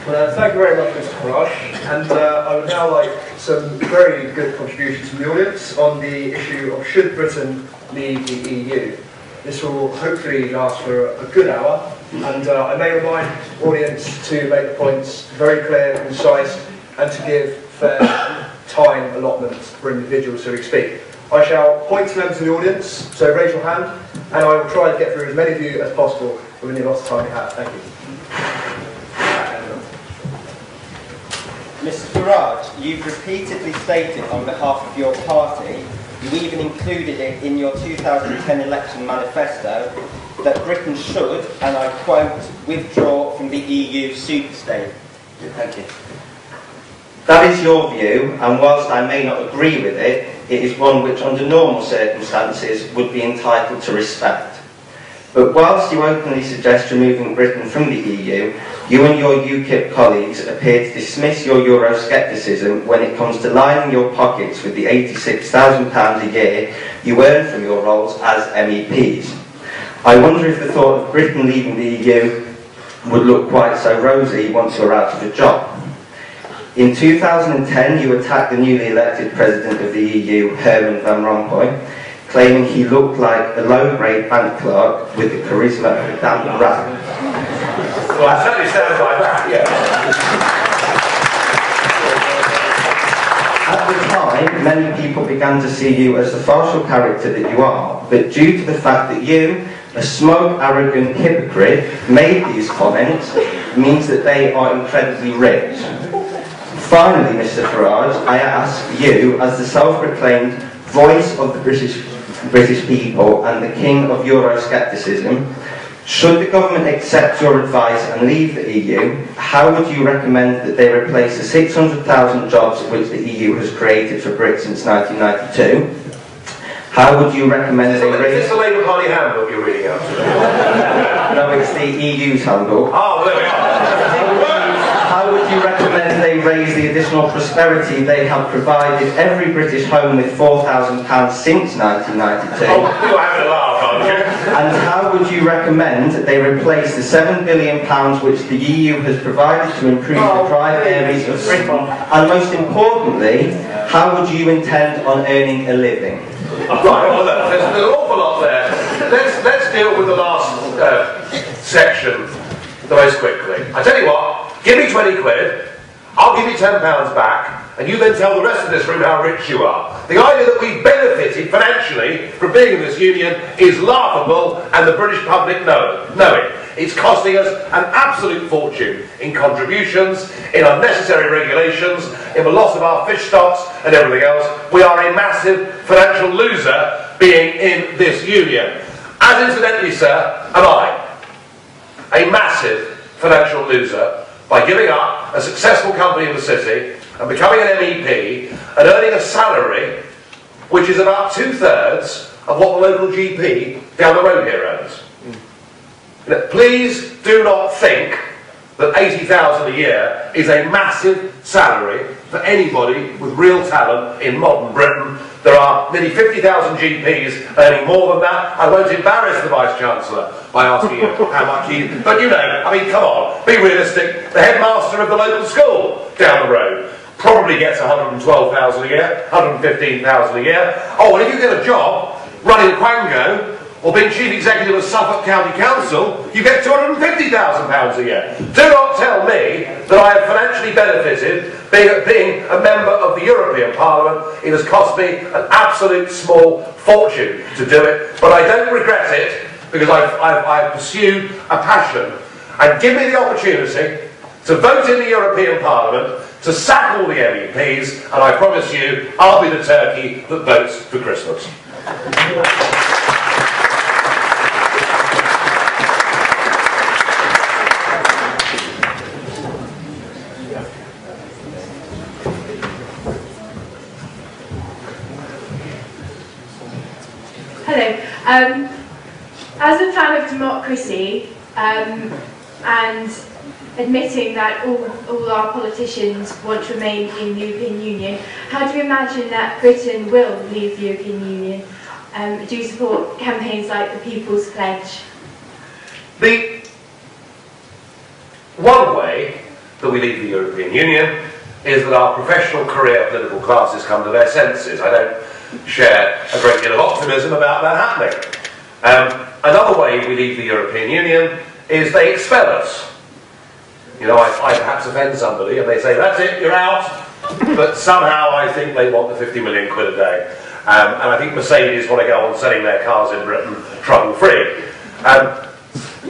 Well, thank you very much, Mr. Farage. And I would now like some very good contributions from the audience on the issue of should Britain leave the EU. This will hopefully last for a good hour, and I may remind the audience to make the points very clear, concise, and to give fair time allotments for individuals who speak. I shall point to members of the audience, so raise your hand, and I will try to get through as many of you as possible within the allotted time we have. Thank you. Mr Farage, you've repeatedly stated on behalf of your party, you even included it in your 2010 election manifesto, that Britain should, and I quote, withdraw from the EU superstate. Thank you. That is your view, and whilst I may not agree with it, it is one which under normal circumstances would be entitled to respect. But whilst you openly suggest removing Britain from the EU, you and your UKIP colleagues appear to dismiss your Euroscepticism when it comes to lining your pockets with the £86,000 a year you earn from your roles as MEPs. I wonder if the thought of Britain leaving the EU would look quite so rosy once you're out of a job. In 2010, you attacked the newly elected President of the EU, Herman Van Rompuy, claiming he looked like a low-grade bank clerk with the charisma of a damp rat. Well, it certainly sounds like that, yeah. At the time, many people began to see you as the partial character that you are, but due to the fact that you, a smug, arrogant hypocrite, made these comments, means that they are incredibly rich. Finally, Mr Farage, I ask you, as the self-proclaimed voice of the British people and the king of Euroscepticism, should the government accept your advice and leave the EU, how would you recommend that they replace the 600,000 jobs which the EU has created for Brits since 1992? How would you recommend they raise... Is this the Labour Party handbook you're reading out? No, it's the EU's handbook. Oh, there we are. How would you recommend they raise the additional prosperity they have provided every British home with £4,000 since 1992? Oh, you're having a laugh, aren't you? And how would you recommend they replace the £7 billion which the EU has provided to improve the private areas of Britain? And most importantly, how would you intend on earning a living? Right, well, look, there's an awful lot there. Let's deal with the last section the most quickly. I tell you what, give me 20 quid, I'll give you £10 back, and you then tell the rest of this room how rich you are. The idea that we benefited financially from being in this union is laughable, and the British public know it. It's costing us an absolute fortune in contributions, in unnecessary regulations, in the loss of our fish stocks and everything else. We are a massive financial loser being in this union. As incidentally, sir, am I. A massive financial loser by giving up a successful company in the city and becoming an MEP and earning a salary which is about 2/3 of what the local GP down the road here earns. Now, please do not think that 80,000 a year is a massive salary for anybody with real talent in modern Britain. There are nearly 50,000 GPs earning more than that. I won't embarrass the Vice-Chancellor by asking you how much he... But you know, I mean, come on, be realistic. The headmaster of the local school down the road probably gets 112,000 a year, 115,000 a year. Oh, and if you get a job running a Quango or being Chief Executive of Suffolk County Council, you get £250,000 a year. Do not tell me that I have financially benefited being a member of the European Parliament. It has cost me an absolute small fortune to do it, but I don't regret it because I've pursued a passion. And give me the opportunity to vote in the European Parliament, to sack all the MEPs, and I promise you, I'll be the turkey that votes for Christmas. Hello. As a fan of democracy and admitting that all our politicians want to remain in the European Union, how do you imagine that Britain will leave the European Union? Do you support campaigns like the People's Pledge? The one way that we leave the European Union is that our professional career political classes come to their senses. I don't share a great deal of optimism about that happening. Another way we leave the European Union is they expel us. You know, I perhaps offend somebody and they say, that's it, you're out. But somehow I think they want the 50 million quid a day. And I think Mercedes want to go on selling their cars in Britain trouble-free.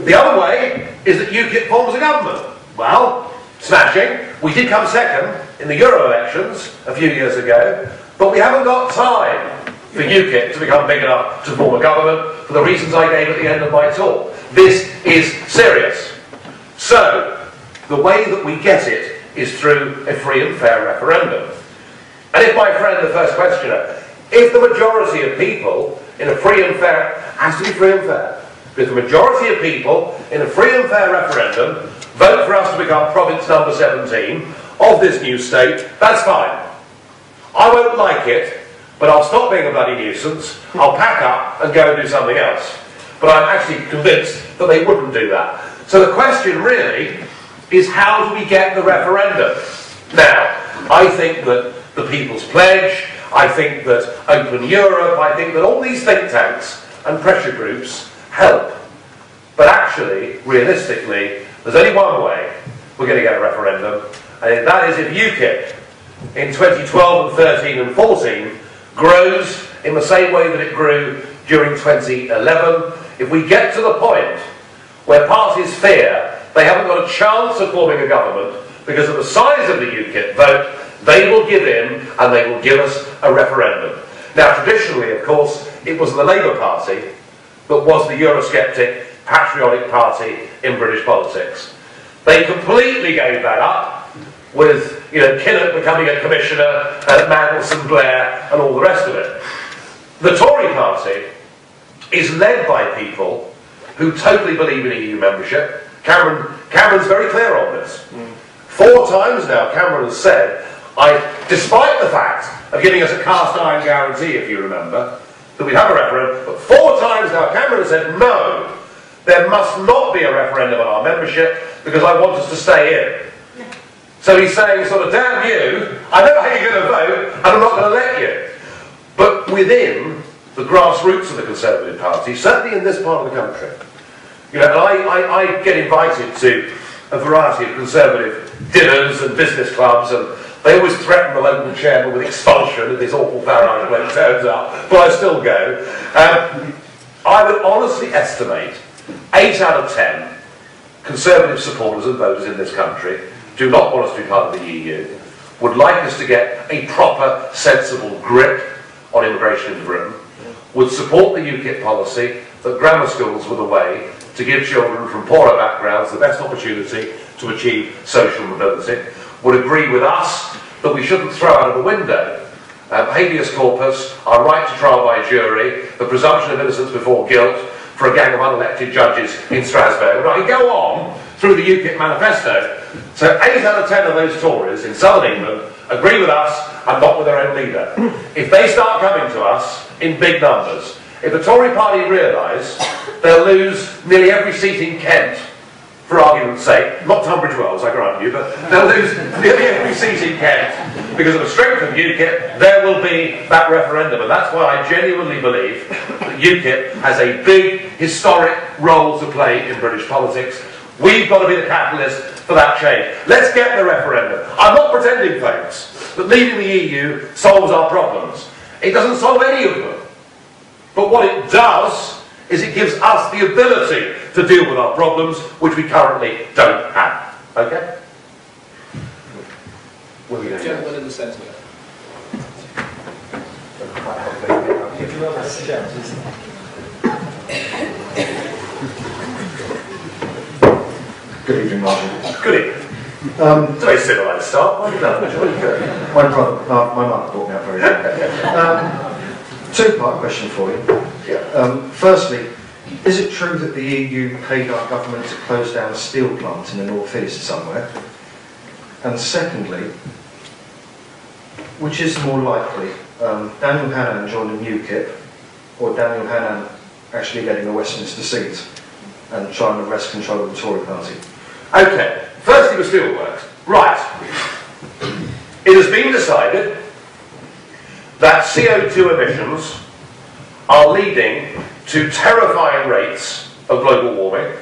The other way is that UKIP forms a government. Well, smashing. We did come second in the Euro elections a few years ago, but we haven't got time for UKIP to become big enough to form a government for the reasons I gave at the end of my talk. This is serious. So, the way that we get it is through a free and fair referendum. And if my friend, the first questioner, if the majority of people in a free and fair, has to be free and fair, if the majority of people in a free and fair referendum vote for us to become province number 17 of this new state, that's fine. I won't like it, but I'll stop being a bloody nuisance, I'll pack up and go and do something else. But I'm actually convinced that they wouldn't do that. So the question really is, how do we get the referendum? Now, I think that the People's Pledge, I think that Open Europe, I think that all these think tanks and pressure groups help. But actually, realistically, there's only one way we're going to get a referendum, and that is if UKIP in 2012 and 13 and 14 grows in the same way that it grew during 2011, if we get to the point where parties fear they haven't got a chance of forming a government because of the size of the UKIP vote, they will give in and they will give us a referendum. Now, traditionally, of course, it was the Labour Party that was the Eurosceptic, patriotic party in British politics. They completely gave that up with, you know, Kinnock becoming a commissioner, Mandelson, Blair, and all the rest of it. The Tory party is led by people who totally believe in EU membership. Cameron's very clear on this. 4 times now Cameron has said, despite the fact of giving us a cast iron guarantee, if you remember, that we'd have a referendum, but 4 times now Cameron has said, no, there must not be a referendum on our membership because I want us to stay in. So he's saying sort of, damn you, I know how you're going to vote and I'm not going to let you. But within the grassroots of the Conservative Party, certainly in this part of the country, you know, and I get invited to a variety of Conservative dinners and business clubs, and they always threaten the local chairman with expulsion if this awful Farage when it turns up, but I still go. I would honestly estimate 8 out of 10 Conservative supporters and voters in this country do not want us to be part of the EU, would like us to get a proper, sensible grip on immigration into Britain, would support the UKIP policy that grammar schools were the way to give children from poorer backgrounds the best opportunity to achieve social mobility, would agree with us that we shouldn't throw out of the window habeas corpus, our right to trial by jury, the presumption of innocence before guilt for a gang of unelected judges in Strasbourg. And I can go on through the UKIP manifesto. So 8 out of 10 of those Tories in southern England agree with us and not with their own leader. If they start coming to us in big numbers, if the Tory party realise they'll lose nearly every seat in Kent, for argument's sake, not Tunbridge Wells, I grant you, but they'll lose nearly every seat in Kent because of the strength of UKIP, there will be that referendum. And that's why I genuinely believe that UKIP has a big historic role to play in British politics. We've got to be the catalyst for that change. Let's get the referendum. I'm not pretending, folks, that leaving the EU solves our problems. It doesn't solve any of them. But what it does is it gives us the ability to deal with our problems, which we currently don't have. Okay? Where are we going? Gentleman in the centre. Good evening, Nigel. Good evening. It's a very civilised start. Why did that? My mother brought me up very well. 2-part question for you. Yeah. Firstly, is it true that the EU paid our government to close down a steel plant in the northeast somewhere? And secondly, which is more likely, Daniel Hannan joining UKIP or Daniel Hannan actually getting a Westminster seat and trying to wrest control of the Tory party? Okay. Firstly, the steelworks. Right. It has been decided that CO2 emissions are leading to terrifying rates of global warming,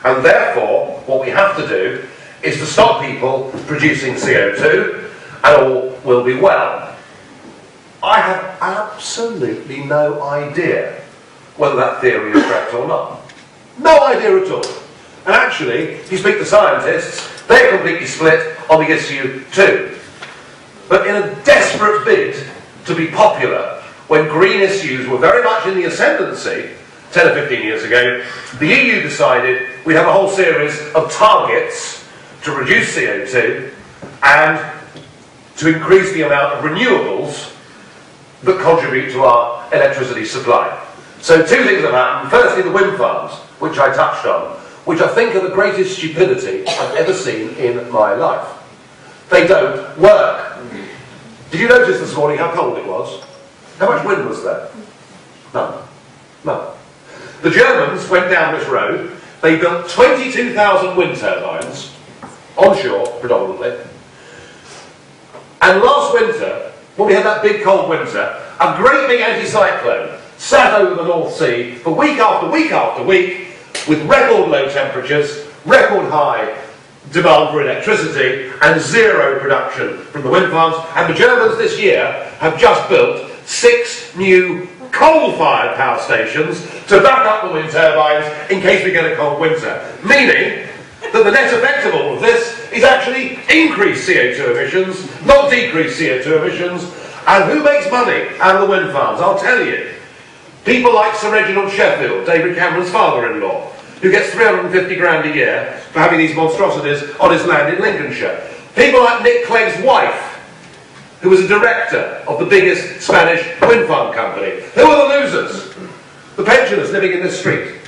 and therefore what we have to do is to stop people producing CO2 and all will be well. I have absolutely no idea whether that theory is correct or not. No idea at all. And actually, if you speak to scientists, they're completely split on the issue too. But in a desperate bid to be popular, when green issues were very much in the ascendancy 10 or 15 years ago, the EU decided we'd have a whole series of targets to reduce CO2 and to increase the amount of renewables that contribute to our electricity supply. So two things have happened. Firstly, the wind farms, which I touched on, which I think are the greatest stupidity I've ever seen in my life. They don't work. Did you notice this morning how cold it was? How much wind was there? None. None. The Germans went down this road. They built 22,000 wind turbines, onshore predominantly. And last winter, when we had that big cold winter, a great big anticyclone sat over the North Sea for week after week after week with record low temperatures, record high demand for electricity and zero production from the wind farms. And the Germans this year have just built 6 new coal-fired power stations to back up the wind turbines in case we get a cold winter. Meaning that the net effect of all of this is actually increased CO2 emissions, not decreased CO2 emissions. And who makes money out of the wind farms? I'll tell you. People like Sir Reginald Sheffield, David Cameron's father-in-law, who gets 350 grand a year for having these monstrosities on his land in Lincolnshire. People like Nick Clegg's wife, who was a director of the biggest Spanish wind farm company. Who are the losers? The pensioners living in this street.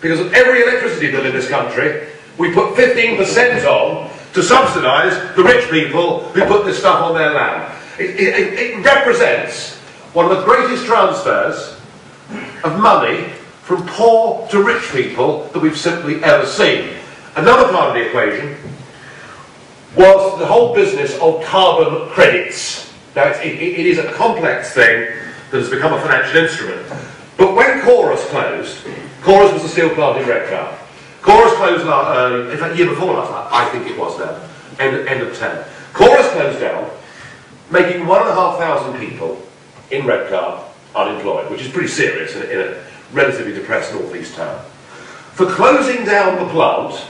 Because of every electricity bill in this country, we put 15% on to subsidise the rich people who put this stuff on their land. It represents one of the greatest transfers of money from poor to rich people that we've simply ever seen. Another part of the equation was the whole business of carbon credits. Now, it is a complex thing that has become a financial instrument. But when Chorus closed, Chorus was a steel plant in Redcar. Chorus closed, in fact, year before last, I think it was now, end of 10. Chorus closed down, making 1,500 people in Redcar unemployed, which is pretty serious in a relatively depressed northeast town. For closing down the plant,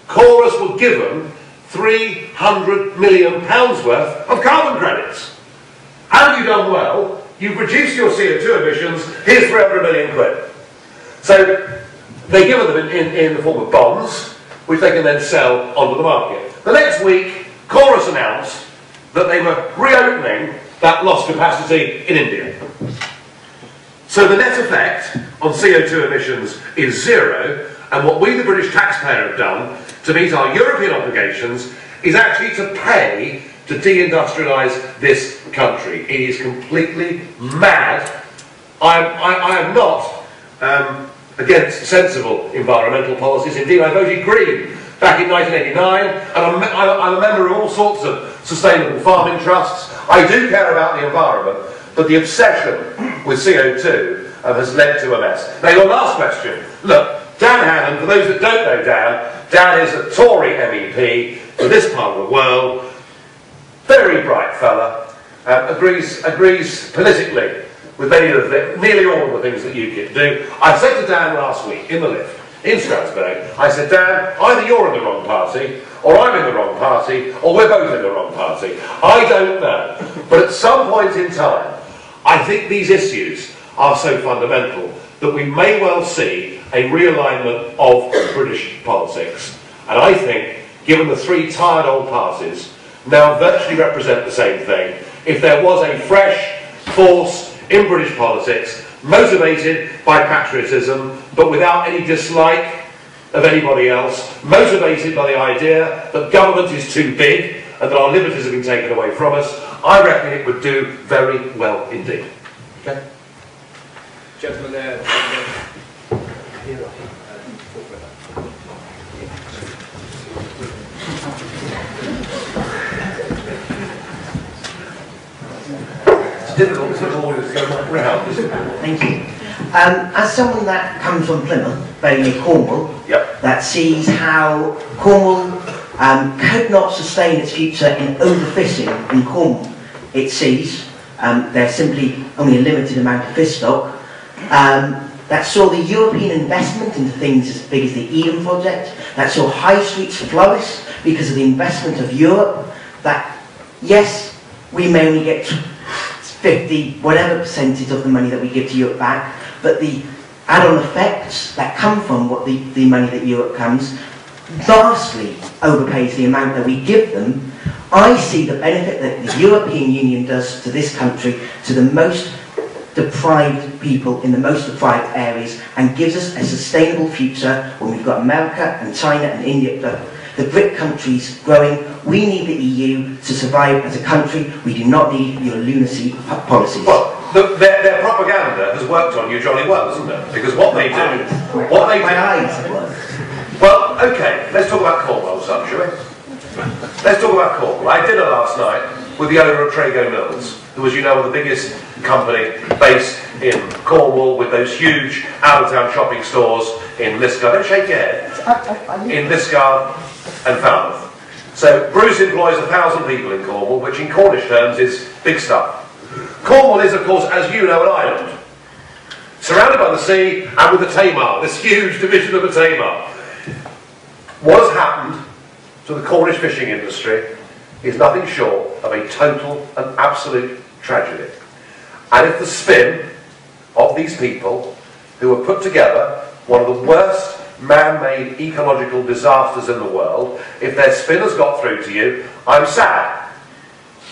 Chorus were given £300 million worth of carbon credits. Have you done well? You've reduced your CO2 emissions, here's 300 million quid. So they give them in the form of bonds, which they can then sell onto the market. The next week, Chorus announced that they were reopening that lost capacity in India. So the net effect on CO2 emissions is zero, and what we, the British taxpayer, have done to meet our European obligations is actually to pay to deindustrialise this country. It is completely mad. I am not against sensible environmental policies. Indeed, I voted Green back in 1989, and I'm a member of all sorts of sustainable farming trusts. I do care about the environment, but the obsession with CO2 has led to a mess. Now, your last question. Look, Dan Hannan, for those that don't know Dan is a Tory MEP for this part of the world. Very bright fella. Agrees politically with nearly all of the things that UKIP do. I said to Dan last week in the lift in Strasbourg, I said, Dan, either you're in the wrong party, or I'm in the wrong party, or we're both in the wrong party. I don't know. But at some point in time, I think these issues are so fundamental that we may well see a realignment of British politics. And I think, given the 3 tired old parties now virtually represent the same thing, if there was a fresh force in British politics motivated by patriotism but without any dislike of anybody else, motivated by the idea that government is too big and that our liberties have been taken away from us, I reckon it would do very well indeed. Okay? Gentlemen there. difficult to avoid it going round, isn't it? Thank you. As someone that comes from Plymouth, very near Cornwall, Yep. that sees how Cornwall could not sustain its future in overfishing in Cornwall. It sees there's simply only a limited amount of fish stock. That saw the European investment into things as big as the Eden project. That saw high streets flourish because of the investment of Europe. That, yes, we may only get 50, whatever percentage of the money that we give to Europe back, but the add-on effects that come from what the money that Europe comes vastly overpays the amount that we give them. I see the benefit that the European Union does to this country, to the most deprived people in the most deprived areas, and gives us a sustainable future when we've got America and China and India, the BRIC countries growing. We need the EU to survive as a country. We do not need your lunacy policies. Well, their propaganda has worked on you jolly well, hasn't it? Because what they do... My eyes have worked. Well, okay, let's talk about Cornwall, son, shall we? Let's talk about Cornwall. I had dinner last night with the owner of Trago Mills, who, as you know, are the biggest company based in Cornwall, with those huge out-of-town shopping stores in Lisgar. Don't shake your head. In Lisgar and Falmouth. So Bruce employs 1,000 people in Cornwall, which in Cornish terms is big stuff. Cornwall is, of course, as you know, an island, surrounded by the sea and with the Tamar, this huge division of the Tamar. What has happened to the Cornish fishing industry is nothing short of a total and absolute tragedy. And if the spin of these people, who have put together one of the worst man-made ecological disasters in the world, if their spin has got through to you, I'm sad.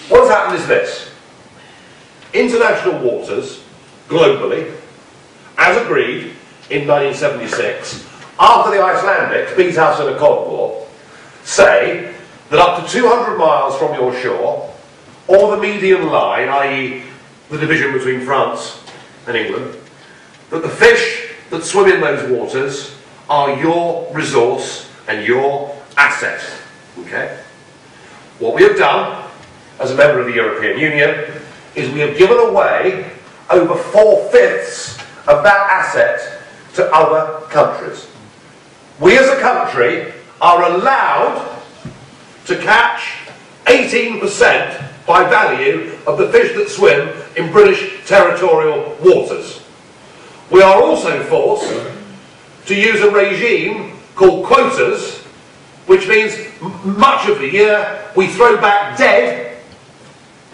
What has happened is this. International waters, globally, as agreed in 1976, after the Icelandics beat us in a Cod War, say that up to 200 miles from your shore, or the median line, i.e. the division between France and England, that the fish that swim in those waters are your resource and your asset. Okay? What we have done, as a member of the European Union, is we have given away over 4/5 of that asset to other countries. We as a country are allowed to catch 18% by value of the fish that swim in British territorial waters. We are also forced to use a regime called quotas, which means much of the year we throw back dead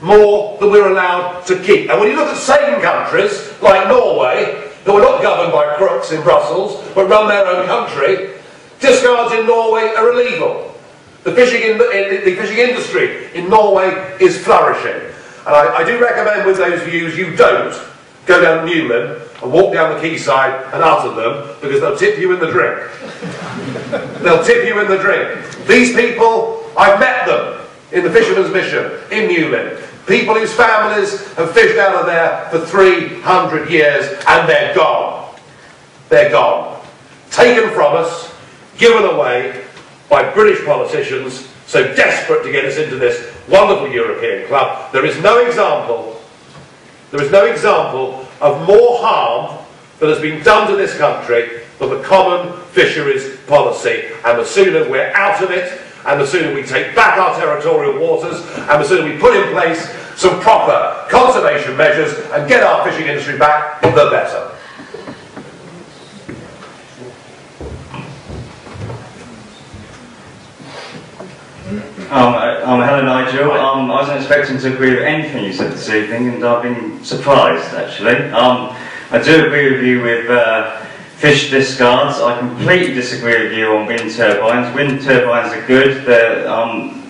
more than we're allowed to keep. And when you look at same countries like Norway, who are not governed by crooks in Brussels, but run their own country, discards in Norway are illegal. The fishing industry in Norway is flourishing. And I do recommend with those views you don't go down Newman and walk down the quayside and utter them, because they'll tip you in the drink. They'll tip you in the drink. These people, I've met them in the Fisherman's Mission in Newman. People whose families have fished out of there for 300 years, and they're gone. They're gone. Taken from us, given away by British politicians so desperate to get us into this wonderful European club. There is no example of more harm that has been done to this country than the common fisheries policy. And the sooner we're out of it, and the sooner we take back our territorial waters, and the sooner we put in place some proper conservation measures and get our fishing industry back, the better. Hello Nigel. I wasn't expecting to agree with anything you said this evening, and I've been surprised actually. I do agree with you with fish discards. I completely disagree with you on wind turbines. Wind turbines are good. They're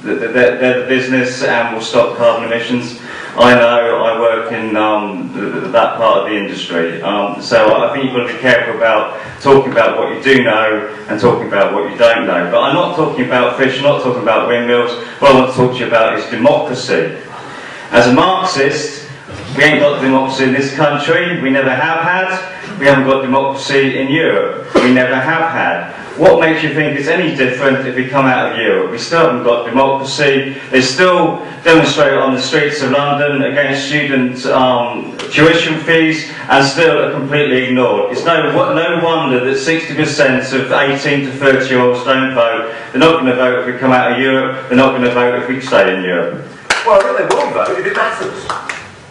the business and will stop carbon emissions. I know, I work in that part of the industry, so I think you've got to be careful about talking about what you do know and talking about what you don't know. But I'm not talking about fish, I'm not talking about windmills. What I want to talk to you about is democracy. As a Marxist, we ain't got democracy in this country, we never have had. We haven't got democracy in Europe, we never have had. what makes you think it's any different if we come out of Europe? We still haven't got democracy. They still demonstrate on the streets of London against student tuition fees and still are completely ignored. It's no wonder that 60% of 18 to 30-year-olds don't vote. They're not going to vote if we come out of Europe. They're not going to vote if we stay in Europe. Well, I think they will vote if it matters.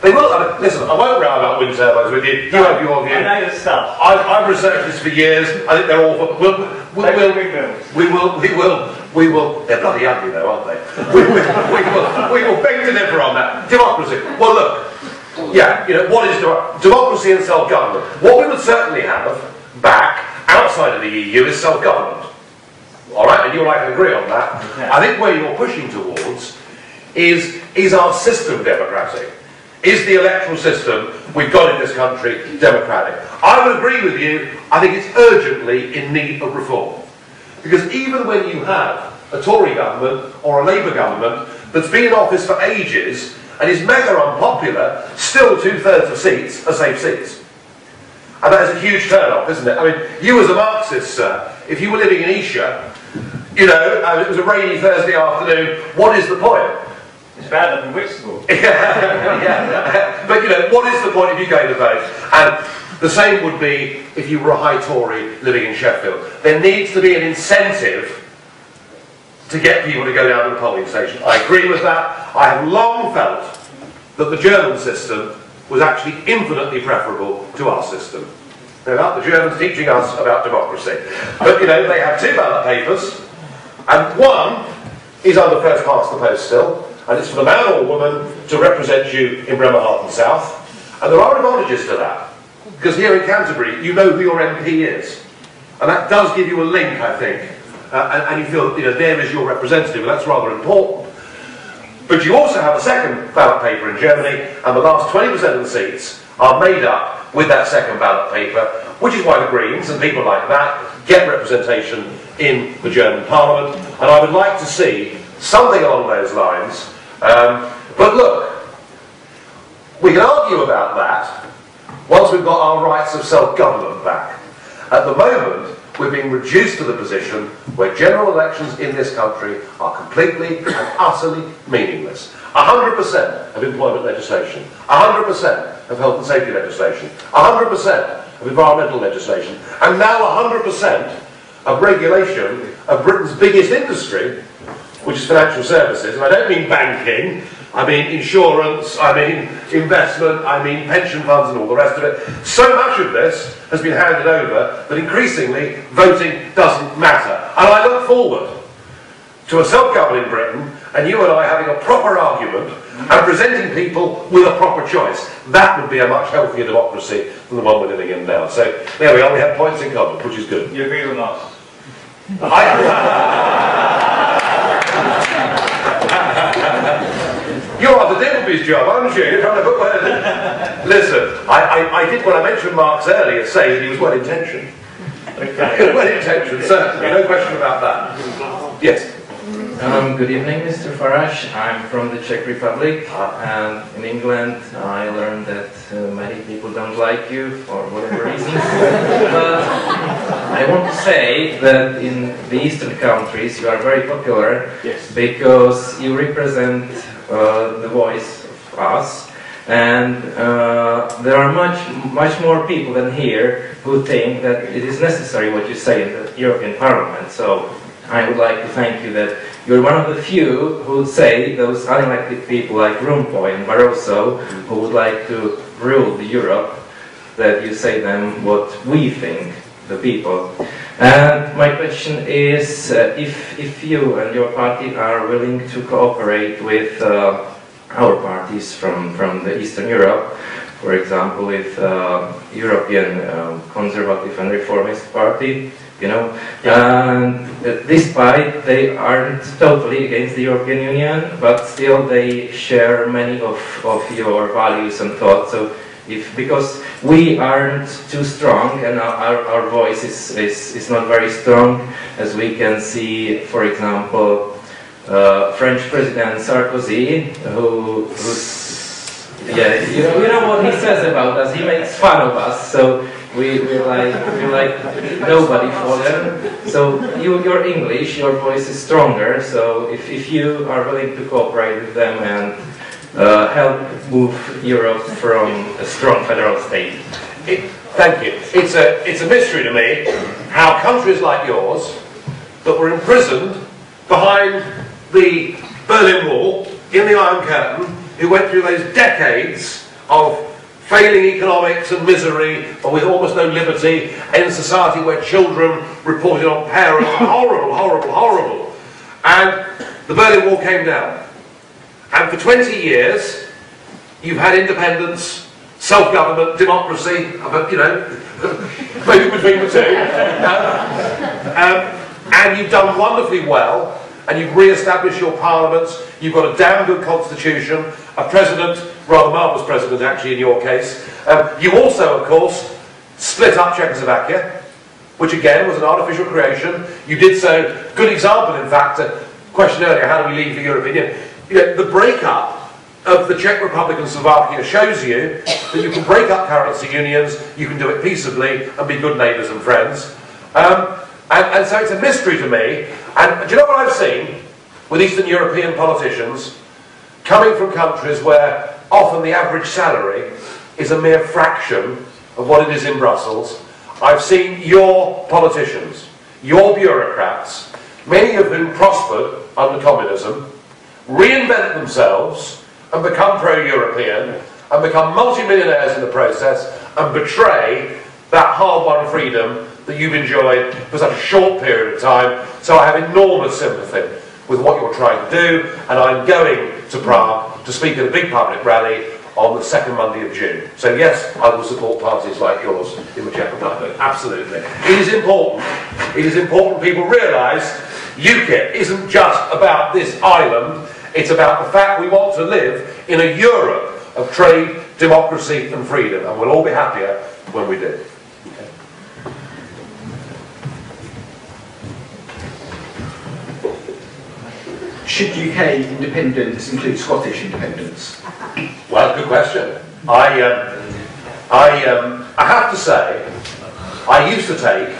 They will. I mean, listen, I won't round up wind turbines with you. You have your view. I know the stuff. I've researched this for years. I think they're awful. We will. They're bloody ugly, though, aren't they? we will beg to differ on that. Democracy. Well, look. Yeah, you know, what is democracy and self-government? What we would certainly have back outside of the EU is self-government. All right, and you and I can agree on that. Okay. I think where you're pushing towards is our system democratic? Is the electoral system we've got in this country democratic? I would agree with you. I think it's urgently in need of reform. Because even when you have a Tory government or a Labour government that's been in office for ages and is mega unpopular, still 2/3 of seats are safe seats. And that is a huge turn-off, isn't it? I mean, you as a Marxist, sir, if you were living in Esher, you know, and it was a rainy Thursday afternoon, what is the point? It's bad up in Whitstable. Yeah. But, you know, what is the point if you go to vote? And the same would be if you were a high Tory living in Sheffield. There needs to be an incentive to get people to go down to the polling station. I agree with that. I have long felt that the German system was actually infinitely preferable to our system. Now, the Germans teaching us about democracy. But, you know, they have 2 ballot papers, and one is under first past the post still, and it's for the man or woman to represent you in Bremerhaven South. And there are advantages to that, because here in Canterbury, you know who your MP is. And that does give you a link, I think, and you feel, you know, there is your representative, and that's rather important. But you also have a second ballot paper in Germany, and the last 20% of the seats are made up with that second ballot paper, which is why the Greens and people like that get representation in the German Parliament. And I would like to see something along those lines. But look, we can argue about that once we've got our rights of self-government back. At the moment, we're being reduced to the position where general elections in this country are completely and utterly meaningless. 100% of employment legislation, 100% of health and safety legislation, 100% of environmental legislation, and now 100% of regulation of Britain's biggest industry, which is financial services. And I don't mean banking, I mean insurance, I mean investment, I mean pension funds and all the rest of it. So much of this has been handed over that increasingly voting doesn't matter. And I look forward to a self-governing Britain and you and I having a proper argument and presenting people with a proper choice. That would be a much healthier democracy than the one we're living in now. So there we are, we have points in common, which is good. You agree or not? You're after Dimpleby's job, aren't you? You're trying to put words in. Listen, I did, when I mentioned Marx earlier, say that he was well-intentioned. Okay. Well-intentioned, certainly, no question about that. Yes. Good evening, Mr. Farage. I'm from the Czech Republic, and in England I learned that many people don't like you for whatever reason. But I want to say that in the Eastern countries you are very popular, yes, because you represent the voice of us, and there are much more people than here who think that it is necessary what you say in the European Parliament. So I would like to thank you that you're one of the few who say those unelected people like Rompuy and Barroso who would like to rule the Europe, that you say them what we think, the people. And my question is, if you and your party are willing to cooperate with our parties from the Eastern Europe, for example with European Conservative and Reformist Party, you know, and despite they aren't totally against the European Union, but still they share many of your values and thoughts. So because we aren't too strong and our voice is not very strong, as we can see, for example, French President Sarkozy, who's, yeah, you know what he says about us, he makes fun of us, so we're like nobody for them. So you're English, your voice is stronger. So if you are willing to cooperate with them and help move Europe from a strong federal state. Thank you. It's a mystery to me how countries like yours that were imprisoned behind the Berlin Wall in the Iron Curtain, who went through those decades of failing economics and misery, or with almost no liberty, in a society where children reported on parents, horrible, horrible, horrible. And the Berlin Wall came down. And for 20 years, you've had independence, self-government, democracy, but, you know, maybe between the two. And you've done wonderfully well, and you've re-established your parliaments, you've got a damn good constitution, a president, rather marvellous president actually in your case. You also, of course, split up Czechoslovakia, which again was an artificial creation. You did so, good example in fact, a question earlier, how do we leave the European Union? You know, the breakup of the Czech Republic and Slovakia shows you that you can break up currency unions, you can do it peaceably and be good neighbours and friends. And so it's a mystery to me. And do you know what I've seen with Eastern European politicians coming from countries where often the average salary is a mere fraction of what it is in Brussels? I've seen your politicians, your bureaucrats, many of whom prospered under communism, reinvent themselves and become pro-European and become multi-millionaires in the process and betray that hard-won freedom that you've enjoyed for such a short period of time. So I have enormous sympathy with what you're trying to do, and I'm going to Prague to speak at a big public rally on the second Monday of June. So yes, I will support parties like yours in the Czech Republic, absolutely. It is important people realise UKIP isn't just about this island, it's about the fact we want to live in a Europe of trade, democracy and freedom, and we'll all be happier when we do. Should UK independence include Scottish independence? Well, good question. I have to say, I used to take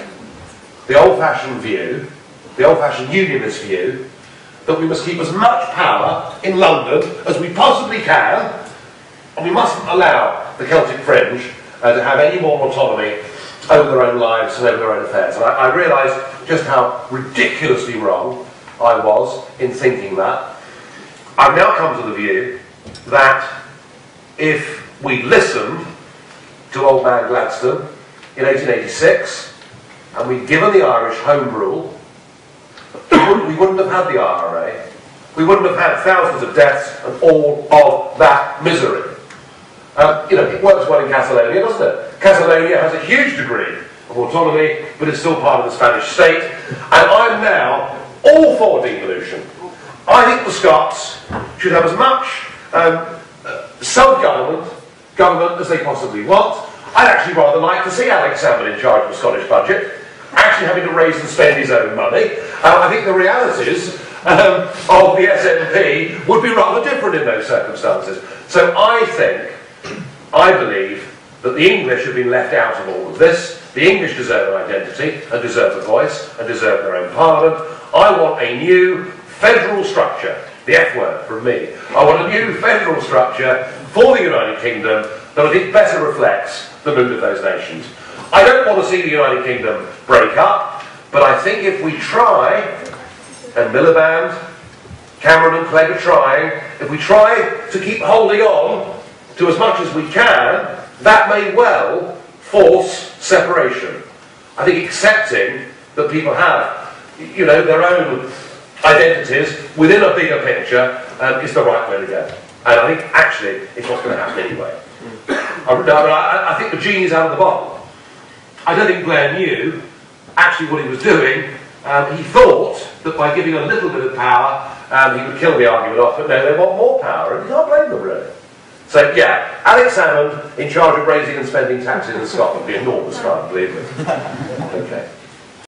the old-fashioned view, the old-fashioned unionist view, that we must keep as much power in London as we possibly can, and we mustn't allow the Celtic Fringe to have any more autonomy over their own lives and over their own affairs. And I realised just how ridiculously wrong I was in thinking that. I've now come to the view that if we listened to old man Gladstone in 1886 and we'd given the Irish home rule, we wouldn't have had the IRA. We wouldn't have had thousands of deaths and all of that misery. You know, it works well in Catalonia, doesn't it? Catalonia has a huge degree of autonomy, but it's still part of the Spanish state. And I'm now all for devolution. I think the Scots should have as much self-government as they possibly want. I'd actually rather like to see Alex Salmond in charge of the Scottish budget, actually having to raise and spend his own money. I think the realities of the SNP would be rather different in those circumstances. So I believe that the English have been left out of all of this. The English deserve an identity and deserve a voice and deserve their own parliament. I want a new federal structure, the F word from me. I want a new federal structure for the United Kingdom that I think better reflects the mood of those nations. I don't want to see the United Kingdom break up, but I think if we try, and Miliband, Cameron and Clegg are trying, if we try to keep holding on to as much as we can, that may well force separation. I think accepting that people have, you know, their own identities within a bigger picture is the right way to go. And I think actually it's what's going to happen anyway. I think the genie's out of the bottle. I don't think Blair knew actually what he was doing. He thought that by giving a little bit of power he would kill the argument off, but no, they want more power, and you can't blame them really. So yeah, Alex Salmond in charge of raising and spending taxes in Scotland would be enormous fun, believe me. Okay.